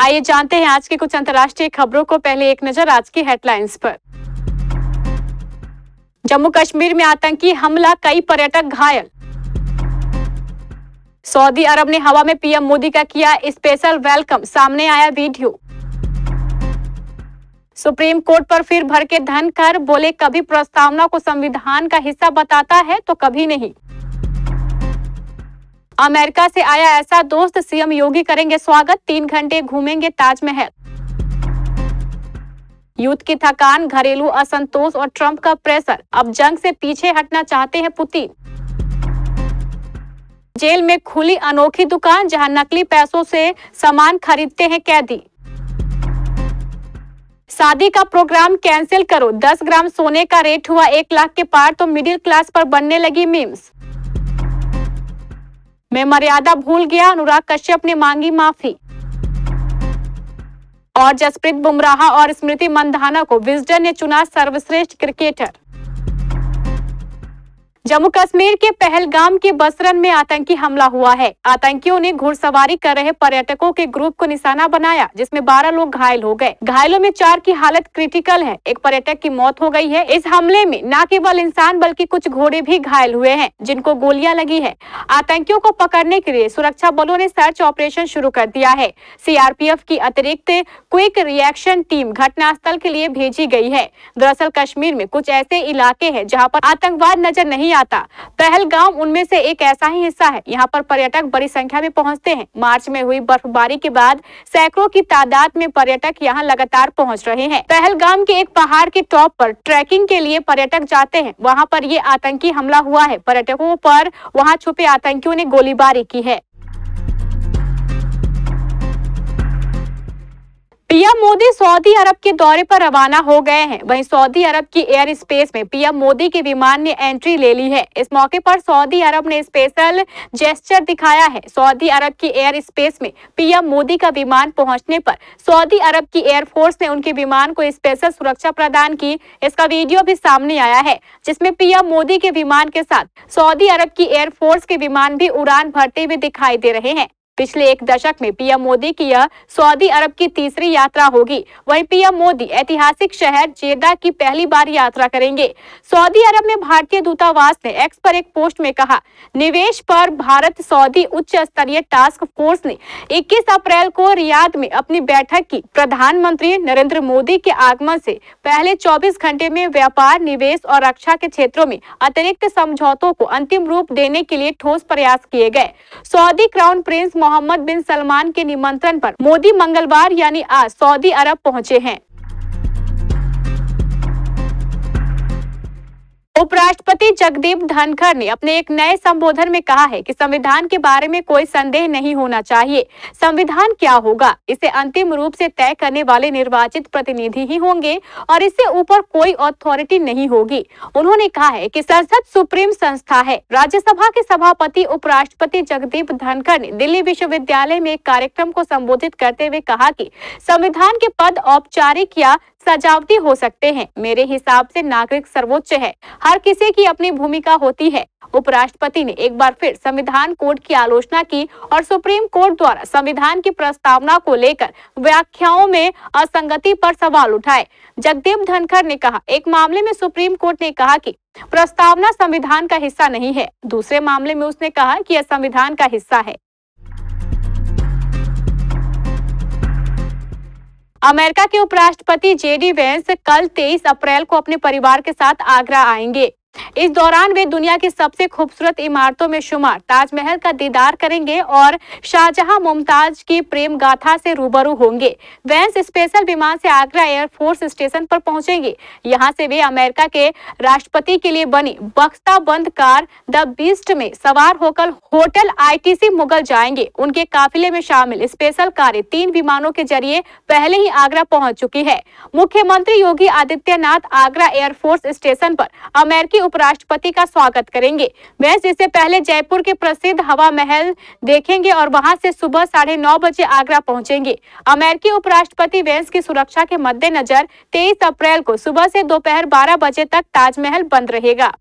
आइए जानते हैं आज की कुछ अंतर्राष्ट्रीय खबरों को। पहले एक नजर आज की हेडलाइंस पर। जम्मू कश्मीर में आतंकी हमला, कई पर्यटक घायल। सऊदी अरब ने हवा में पीएम मोदी का किया स्पेशल वेलकम, सामने आया वीडियो। सुप्रीम कोर्ट पर फिर भड़के धनखड़, बोले कभी प्रस्तावना को संविधान का हिस्सा बताता है तो कभी नहीं। अमेरिका से आया ऐसा दोस्त, सीएम योगी करेंगे स्वागत, 3 घंटे घूमेंगे ताजमहल। युद्ध की थकान, घरेलू असंतोष और ट्रंप का प्रेशर, अब जंग से पीछे हटना चाहते हैं पुतिन। जेल में खुली अनोखी दुकान, जहां नकली पैसों से सामान खरीदते हैं कैदी। शादी का प्रोग्राम कैंसिल करो, 10 ग्राम सोने का रेट हुआ 1 लाख के पार तो मिडिल क्लास पर बनने लगी मीम्स। मैं मर्यादा भूल गया, अनुराग कश्यप ने मांगी माफी। और जसप्रीत बुमराह और स्मृति मंधाना को विजडन ने चुना सर्वश्रेष्ठ क्रिकेटर। जम्मू कश्मीर के पहलगाम के बसरन में आतंकी हमला हुआ है। आतंकियों ने घुड़सवारी कर रहे पर्यटकों के ग्रुप को निशाना बनाया, जिसमें 12 लोग घायल हो गए। घायलों में 4 की हालत क्रिटिकल है। एक पर्यटक की मौत हो गई है। इस हमले में न केवल इंसान बल्कि कुछ घोड़े भी घायल हुए हैं, जिनको गोलियां लगी है। आतंकियों को पकड़ने के लिए सुरक्षा बलों ने सर्च ऑपरेशन शुरू कर दिया है। सीआरपीएफ की अतिरिक्त क्विक रिएक्शन टीम घटनास्थल के लिए भेजी गई है। दरअसल कश्मीर में कुछ ऐसे इलाके हैं जहाँ पर आतंकवाद नजर नहीं आता। पहलगाम उनमें से एक ऐसा ही हिस्सा है। यहाँ पर पर्यटक बड़ी संख्या में पहुँचते हैं। मार्च में हुई बर्फबारी के बाद सैकड़ों की तादाद में पर्यटक यहाँ लगातार पहुँच रहे हैं। पहलगाम के एक पहाड़ के टॉप पर ट्रैकिंग के लिए पर्यटक जाते हैं। वहाँ पर ये आतंकी हमला हुआ है। पर्यटकों पर वहाँ छुपे आतंकियों ने गोलीबारी की है। पीएम मोदी सऊदी अरब के दौरे पर रवाना हो गए हैं। वहीं सऊदी अरब की एयर स्पेस में पीएम मोदी के विमान ने एंट्री ले ली है। इस मौके पर सऊदी अरब ने स्पेशल जेस्चर दिखाया है। सऊदी अरब की एयर स्पेस में पीएम मोदी का विमान पहुंचने पर सऊदी अरब की एयरफोर्स ने उनके विमान को स्पेशल सुरक्षा प्रदान की। इसका वीडियो भी सामने आया है, जिसमें पीएम मोदी के विमान के साथ सऊदी अरब की एयरफोर्स के विमान भी उड़ान भरते हुए दिखाई दे रहे हैं। पिछले 1 दशक में पीएम मोदी की यह सऊदी अरब की तीसरी यात्रा होगी। वहीं पीएम मोदी ऐतिहासिक शहर जेद्दा की पहली बार यात्रा करेंगे। सऊदी अरब में भारतीय दूतावास ने एक्स पर एक पोस्ट में कहा, निवेश पर भारत सऊदी उच्च स्तरीय टास्क फोर्स ने 21 अप्रैल को रियाद में अपनी बैठक की। प्रधानमंत्री नरेंद्र मोदी के आगमन से पहले 24 घंटे में व्यापार, निवेश और रक्षा के क्षेत्रों में अतिरिक्त समझौतों को अंतिम रूप देने के लिए ठोस प्रयास किए गए। सऊदी क्राउन प्रिंस मोहम्मद बिन सलमान के निमंत्रण पर मोदी मंगलवार यानी आज सऊदी अरब पहुंचे हैं। उपराष्ट्रपति जगदीप धनखड़ ने अपने एक नए संबोधन में कहा है कि संविधान के बारे में कोई संदेह नहीं होना चाहिए। संविधान क्या होगा, इसे अंतिम रूप से तय करने वाले निर्वाचित प्रतिनिधि ही होंगे और इससे ऊपर कोई अथॉरिटी नहीं होगी। उन्होंने कहा है कि संसद सुप्रीम संस्था है। राज्यसभा के सभापति उपराष्ट्रपति जगदीप धनखड़ ने दिल्ली विश्वविद्यालय में एक कार्यक्रम को संबोधित करते हुए कहा कि संविधान के पद औपचारिक या सजावटी हो सकते हैं। मेरे हिसाब से नागरिक सर्वोच्च है। हर किसी की अपनी भूमिका होती है। उपराष्ट्रपति ने एक बार फिर संविधान कोड की आलोचना की और सुप्रीम कोर्ट द्वारा संविधान की प्रस्तावना को लेकर व्याख्याओं में असंगति पर सवाल उठाए। जगदीप धनखड़ ने कहा, एक मामले में सुप्रीम कोर्ट ने कहा कि प्रस्तावना संविधान का हिस्सा नहीं है। दूसरे मामले में उसने कहा कि यह संविधान का हिस्सा है। अमेरिका के उपराष्ट्रपति जेडी वेंस कल 23 अप्रैल को अपने परिवार के साथ आगरा आएंगे। इस दौरान वे दुनिया की सबसे खूबसूरत इमारतों में शुमार ताजमहल का दीदार करेंगे और शाहजहां मुमताज की प्रेम गाथा से रूबरू होंगे। वेंस स्पेशल विमान से आगरा एयरफोर्स स्टेशन पर पहुंचेंगे। यहां से वे अमेरिका के राष्ट्रपति के लिए बनी बख्ताबंद कार द बीस्ट में सवार होकर होटल आईटीसी मुगल जाएंगे। उनके काफिले में शामिल स्पेशल कारें 3 विमानों के जरिए पहले ही आगरा पहुंच चुकी है। मुख्यमंत्री योगी आदित्यनाथ आगरा एयरफोर्स स्टेशन पर अमेरिकी उपराष्ट्रपति का स्वागत करेंगे। वेंस इससे पहले जयपुर के प्रसिद्ध हवा महल देखेंगे और वहां से सुबह 9:30 बजे आगरा पहुंचेंगे। अमेरिकी उपराष्ट्रपति वेंस की सुरक्षा के मद्देनजर 23 अप्रैल को सुबह से दोपहर 12 बजे तक ताजमहल बंद रहेगा।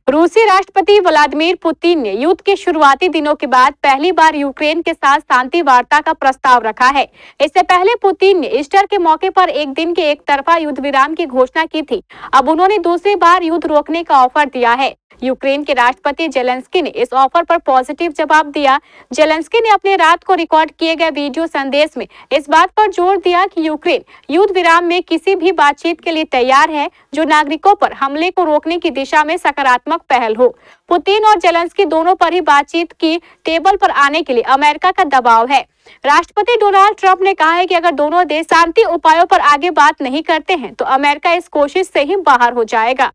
रूसी राष्ट्रपति व्लादिमीर पुतिन ने युद्ध के शुरुआती दिनों के बाद पहली बार यूक्रेन के साथ शांति वार्ता का प्रस्ताव रखा है। इससे पहले पुतिन ने ईस्टर के मौके पर एक दिन के एक तरफा युद्ध विराम की घोषणा की थी। अब उन्होंने दूसरी बार युद्ध रोकने का ऑफर दिया है। यूक्रेन के राष्ट्रपति जेलेंस्की ने इस ऑफर पर पॉजिटिव जवाब दिया। जेलेंस्की ने अपने रात को रिकॉर्ड किए गए वीडियो संदेश में इस बात पर जोर दिया कि यूक्रेन युद्ध विराम में किसी भी बातचीत के लिए तैयार है जो नागरिकों पर हमले को रोकने की दिशा में सकारात्मक पहल हो। पुतिन और जेलेंस्की दोनों पर ही बातचीत की टेबल पर आने के लिए अमेरिका का दबाव है। राष्ट्रपति डोनाल्ड ट्रंप ने कहा है कि अगर दोनों देश शांति उपायों पर आगे बात नहीं करते हैं तो अमेरिका इस कोशिश से ही बाहर हो जाएगा।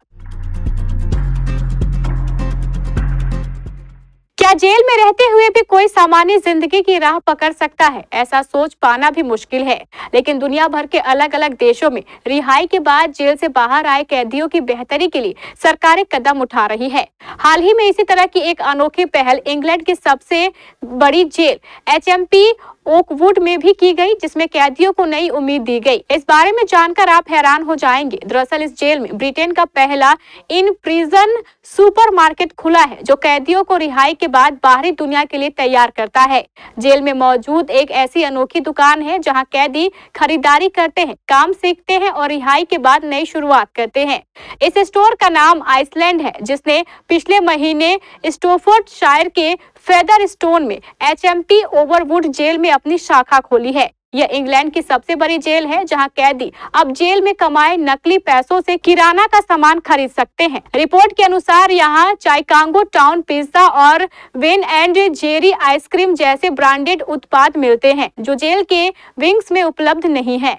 क्या जेल में रहते हुए भी कोई सामान्य जिंदगी की राह पकड़ सकता है? ऐसा सोच पाना भी मुश्किल है, लेकिन दुनिया भर के अलग अलग देशों में रिहाई के बाद जेल से बाहर आए कैदियों की बेहतरी के लिए सरकारें कदम उठा रही है। हाल ही में इसी तरह की एक अनोखी पहल इंग्लैंड की सबसे बड़ी जेल HMP ओकवुड में भी की गई, जिसमें कैदियों को नई उम्मीद दी गई। इस बारे में जानकर आप हैरान हो जाएंगे। दरअसल इस जेल में ब्रिटेन का पहला इन प्रिजन सुपरमार्केट खुला है जो कैदियों को रिहाई के बाद बाहरी दुनिया के लिए तैयार करता है। जेल में मौजूद एक ऐसी अनोखी दुकान है जहां कैदी खरीदारी करते हैं, काम सीखते हैं और रिहाई के बाद नई शुरुआत करते हैं। इस स्टोर का नाम आइसलैंड है, जिसने पिछले महीने स्टोफोर्डशायर के फेदरस्टोन में HMP ओवरवुड जेल में अपनी शाखा खोली है। यह इंग्लैंड की सबसे बड़ी जेल है जहां कैदी अब जेल में कमाए नकली पैसों से किराना का सामान खरीद सकते हैं। रिपोर्ट के अनुसार यहां चिकागो टाउन पिज्जा और वेन एंड जेरी आइसक्रीम जैसे ब्रांडेड उत्पाद मिलते हैं जो जेल के विंग्स में उपलब्ध नहीं है।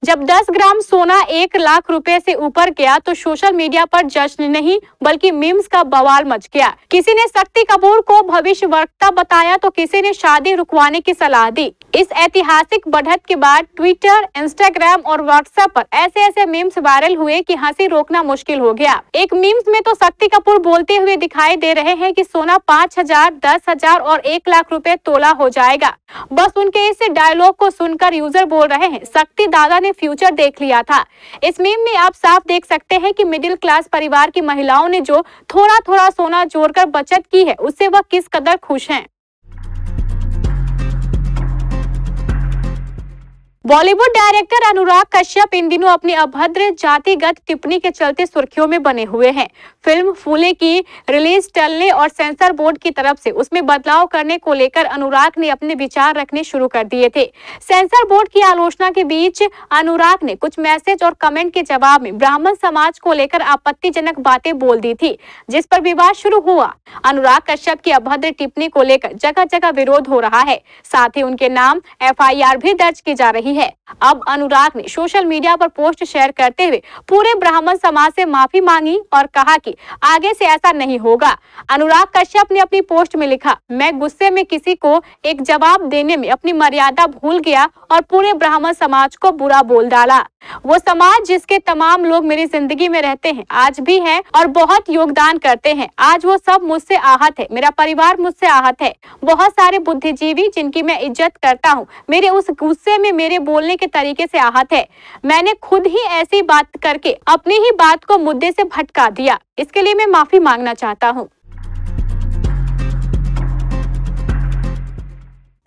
जब 10 ग्राम सोना 1 लाख रुपए से ऊपर गया तो सोशल मीडिया पर जश्न नहीं बल्कि मीम्स का बवाल मच गया। किसी ने शक्ति कपूर को भविष्यवक्ता बताया तो किसी ने शादी रुकवाने की सलाह दी। इस ऐतिहासिक बढ़त के बाद ट्विटर, इंस्टाग्राम और व्हाट्सएप पर ऐसे मीम्स वायरल हुए कि हंसी रोकना मुश्किल हो गया। एक मीम्स में तो शक्ति कपूर बोलते हुए दिखाई दे रहे हैं कि सोना 5,000, 10,000 और 1 लाख रुपए तोला हो जाएगा। बस उनके इस डायलॉग को सुनकर यूजर बोल रहे हैं, शक्ति दादा ने फ्यूचर देख लिया था। इस मीम में आप साफ देख सकते हैं कि मिडिल क्लास परिवार की महिलाओं ने जो थोड़ा सोना जोड़कर बचत की है उससे वह किस कदर खुश हैं। बॉलीवुड डायरेक्टर अनुराग कश्यप इन दिनों अपनी अभद्र जातिगत टिप्पणी के चलते सुर्खियों में बने हुए हैं। फिल्म फूले की रिलीज टलने और सेंसर बोर्ड की तरफ से उसमें बदलाव करने को लेकर अनुराग ने अपने विचार रखने शुरू कर दिए थे। सेंसर बोर्ड की आलोचना के बीच अनुराग ने कुछ मैसेज और कमेंट के जवाब में ब्राह्मण समाज को लेकर आपत्तिजनक बातें बोल दी थी, जिस पर विवाद शुरू हुआ। अनुराग कश्यप की अभद्र टिप्पणी को लेकर जगह जगह विरोध हो रहा है, साथ ही उनके नाम FIR भी दर्ज की जा रही है। अब अनुराग ने सोशल मीडिया पर पोस्ट शेयर करते हुए पूरे ब्राह्मण समाज से माफी मांगी और कहा कि आगे से ऐसा नहीं होगा। अनुराग कश्यप ने अपनी पोस्ट में लिखा, मैं गुस्से में किसी को एक जवाब देने में अपनी मर्यादा भूल गया और पूरे ब्राह्मण समाज को बुरा बोल डाला। वो समाज जिसके तमाम लोग मेरी जिंदगी में रहते हैं, आज भी हैं और बहुत योगदान करते हैं। आज वो सब मुझसे आहत है, मेरा परिवार मुझसे आहत है। बहुत सारे बुद्धिजीवी जिनकी मैं इज्जत करता हूँ मेरे उस गुस्से में मेरे बोलने के तरीके से आहत है। मैंने खुद ही ऐसी बात करके अपनी ही बात को मुद्दे से भटका दिया। इसके लिए मैं माफी मांगना चाहता हूँ।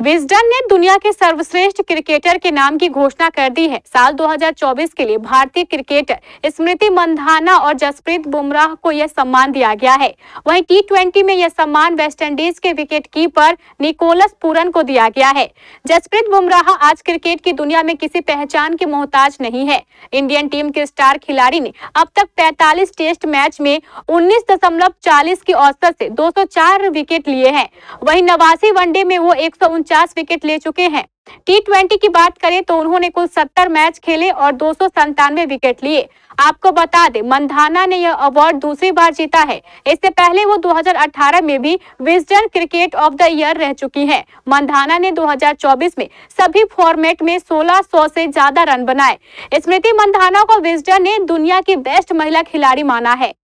विजडन ने दुनिया के सर्वश्रेष्ठ क्रिकेटर के नाम की घोषणा कर दी है। साल 2024 के लिए भारतीय क्रिकेटर स्मृति मंधाना और जसप्रीत बुमराह को यह सम्मान दिया गया है। वहीं T20 में यह सम्मान वेस्टइंडीज के विकेटकीपर निकोलस पूरन को दिया गया है। जसप्रीत बुमराह आज क्रिकेट की दुनिया में किसी पहचान के मोहताज नहीं है। इंडियन टीम के स्टार खिलाड़ी ने अब तक 45 टेस्ट मैच में 19.40 की औसत से 204 विकेट लिए हैं। वहीं 89 वनडे में वो 149 विकेट ले चुके हैं। T20 की बात करें तो उन्होंने कुल 70 मैच खेले और 297 विकेट लिए। आपको बता दें, मंधाना ने यह अवार्ड दूसरी बार जीता है। इससे पहले वो 2018 में भी Wisden cricket of the year रह चुकी हैं। मंधाना ने 2024 में सभी फॉर्मेट में 1600 से ज्यादा रन बनाए। स्मृति मंधाना को विजडन ने दुनिया की बेस्ट महिला खिलाड़ी माना है।